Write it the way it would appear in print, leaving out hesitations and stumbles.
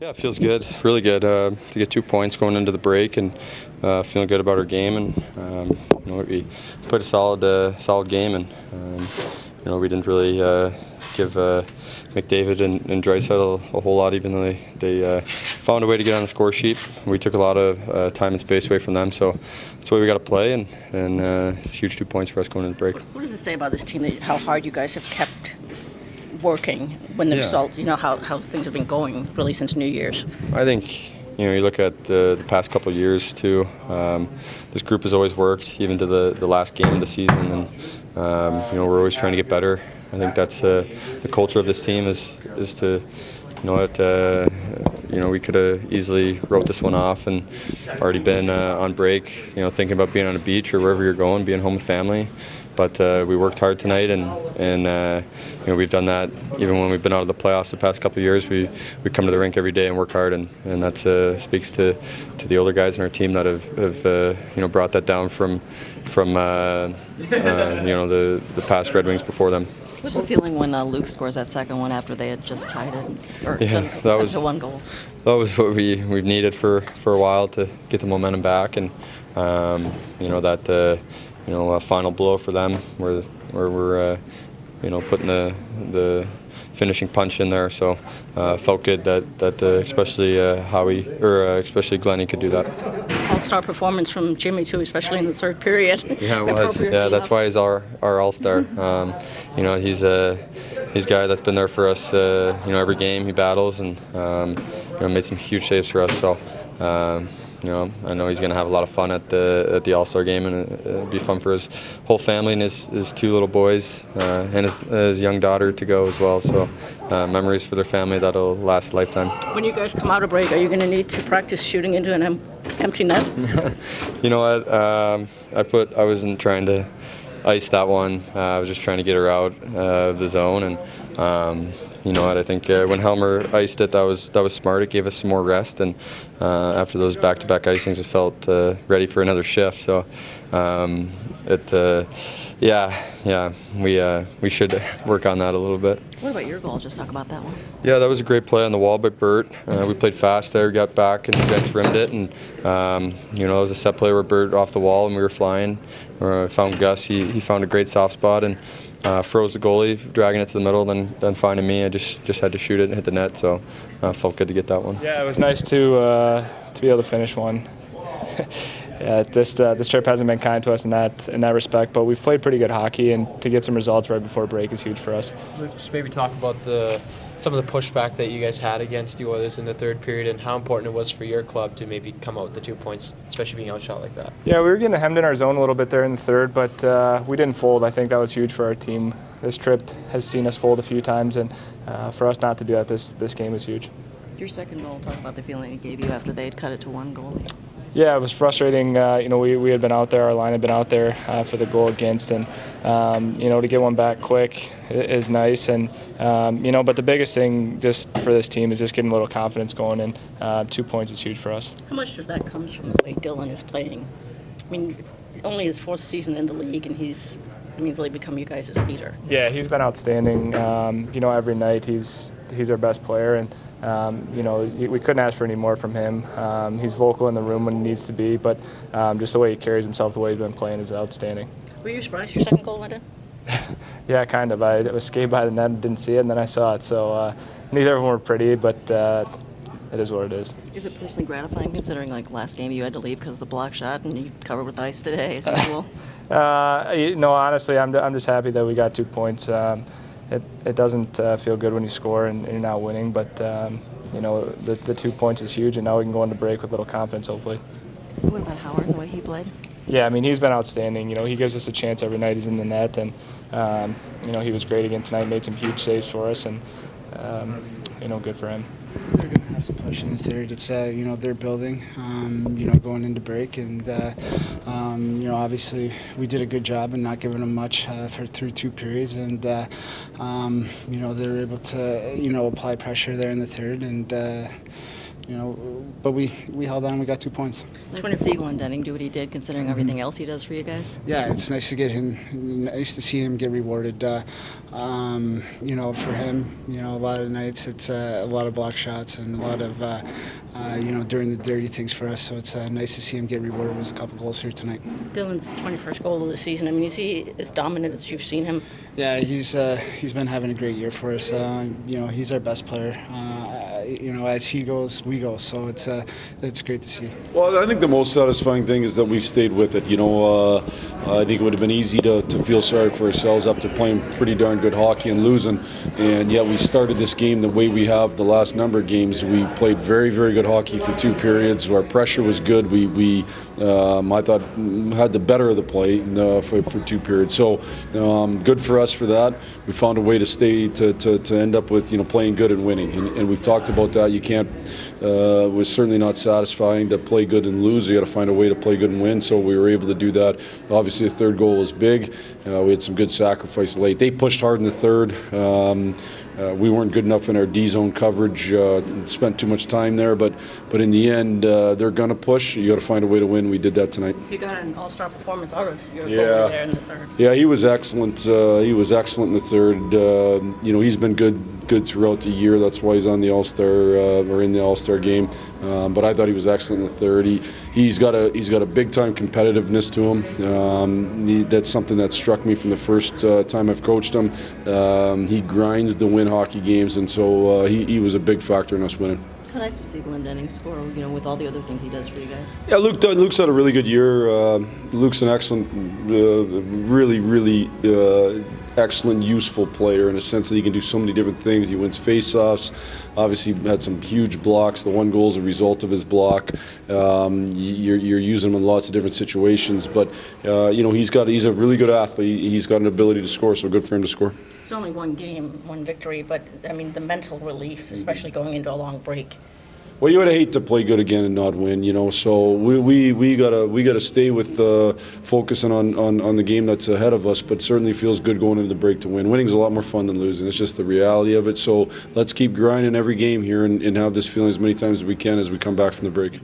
Yeah, it feels good, really good to get 2 points going into the break and feeling good about our game. And we played a solid game, and we didn't really give McDavid and Draisaitl a whole lot, even though they found a way to get on the score sheet. We took a lot of time and space away from them, so that's the way we got to play, and it's huge 2 points for us going into the break. What does it say about this team, how hard you guys have kept working when the result, how things have been going really since New Year's? I think, you look at the past couple of years too, this group has always worked, even to the last game of the season, and we're always trying to get better. I think that's the culture of this team is to, we could have easily wrote this one off and already been on break, thinking about being on a beach or wherever you're going, being home with family. But we worked hard tonight, and we've done that even when we've been out of the playoffs the past couple of years. We come to the rink every day and work hard, and that speaks to the older guys in our team that have brought that down from the past Red Wings before them. What's the feeling when Luke scores that second one after they had just tied it, or that was to one goal? That was what we've needed for a while to get the momentum back, and a final blow for them where we're putting the finishing punch in there. So felt good that especially especially Glendening could do that. All-star performance from Jimmy too, especially in the third period. Yeah, it was. Yeah, that's why he's our all-star. He's a guy that's been there for us. Every game he battles and made some huge saves for us. So. I know he's going to have a lot of fun at the All-Star game, and it'll be fun for his whole family and his two little boys and his young daughter to go as well. So memories for their family that'll last a lifetime. When you guys come out of break, are you going to need to practice shooting into an empty net? You know what? I wasn't trying to ice that one. I was just trying to get her out of the zone, and you know what? I think when Helmer iced it, that was smart. It gave us some more rest, and after those back-to-back icings, it felt ready for another shift. So, we should work on that a little bit. What about your goal? Just talk about that one. Yeah, that was a great play on the wall by Bert. We played fast there, got back, and the Jets rimmed it, and it was a set play where Bert off the wall, and we were flying. Found Gus. He found a great soft spot and froze the goalie, dragging it to the middle, then finding me. I just had to shoot it and hit the net, so felt good to get that one. Yeah, it was nice to be able to finish one. Yeah, this trip hasn't been kind to us in that respect, but we've played pretty good hockey, and to get some results right before break is huge for us. Just maybe talk about some of the pushback that you guys had against the Oilers in the third period, and how important it was for your club to maybe come out with the 2 points, especially being outshot like that. Yeah, we were getting hemmed in our zone a little bit there in the third, but we didn't fold. I think that was huge for our team. This trip has seen us fold a few times, and for us not to do that this game is huge. Your second goal, talk about the feeling it gave you after they had cut it to one goal. Yeah, it was frustrating. We had been out there, our line had been out there for the goal against, and to get one back quick is nice. And but the biggest thing just for this team is just getting a little confidence going, and 2 points is huge for us. How much of that comes from the way Dylan is playing? I mean, only his fourth season in the league, and he's really become you guys' leader. Yeah, he's been outstanding. Every night he's our best player, and we couldn't ask for any more from him. He's vocal in the room when he needs to be, but just the way he carries himself, the way he's been playing is outstanding. Were you surprised your second goal went in? Yeah, kind of. I was skated by the net and didn't see it, and then I saw it. So neither of them were pretty, but it is what it is. Is it personally gratifying considering last game you had to leave because of the block shot and you covered with ice today as usual? Honestly, I'm just happy that we got 2 points. It doesn't feel good when you score and you're not winning, but the 2 points is huge, and now we can go into break with a little confidence, hopefully. What about Howard and the way he played? Yeah, he's been outstanding. He gives us a chance every night he's in the net, and he was great again tonight, made some huge saves for us, and good for him. They're going to have some push in the third. It's they're building, going into break, and obviously we did a good job in not giving them much through 2 periods, and they were able to apply pressure there in the third, and but we held on. We got 2 points. Nice to see Glendening do what he did, considering everything else he does for you guys. Yeah, it's nice to get him. Nice to see him get rewarded. For him, a lot of nights it's a lot of block shots and a lot of doing the dirty things for us. So it's nice to see him get rewarded with a couple goals here tonight. Dylan's 21st goal of the season. I mean, is he as dominant as you've seen him? Yeah, he's been having a great year for us. He's our best player. As he goes, we go. So it's great to see. Well, I think the most satisfying thing is that we've stayed with it. I think it would have been easy to feel sorry for ourselves after playing pretty darn good hockey and losing. And yet we started this game the way we have the last number of games. We played very, very good hockey for 2 periods. Our pressure was good. We I thought, had the better of the play for 2 periods. So good for us for that. We found a way to stay to end up with playing good and winning. And we've talked about that. You can't. It was certainly not satisfying to play good and lose. You got to find a way to play good and win. So we were able to do that. Obviously, the third goal was big. We had some good sacrifice late. They pushed hard in the third. We weren't good enough in our D-zone coverage, spent too much time there, but in the end, they're going to push. You got to find a way to win. We did that tonight. You got an all-star performance out of your goal there in the third. Yeah, he was excellent. He was excellent in the third. He's been good throughout the year. That's why he's on the All-Star or in the All-Star game. But I thought he was excellent in the third. He's got a big-time competitiveness to him. That's something that struck me from the first time I've coached him. He grinds to win hockey games, and so he was a big factor in us winning. How nice to see Glendening score, with all the other things he does for you guys. Yeah, Luke's had a really good year. Luke's an excellent, really excellent, useful player in a sense that he can do so many different things. He wins face-offs. Obviously, had some huge blocks. The 1 goal is a result of his block. You're using him in lots of different situations, but he's a really good athlete. He's got an ability to score, so good for him to score. It's only 1 game, 1 victory, but I mean the mental relief, especially going into a long break. Well, you would hate to play good again and not win, So we gotta stay with focusing on the game that's ahead of us. But certainly feels good going into the break to win. Winning's a lot more fun than losing. It's just the reality of it. So let's keep grinding every game here and have this feeling as many times as we can as we come back from the break.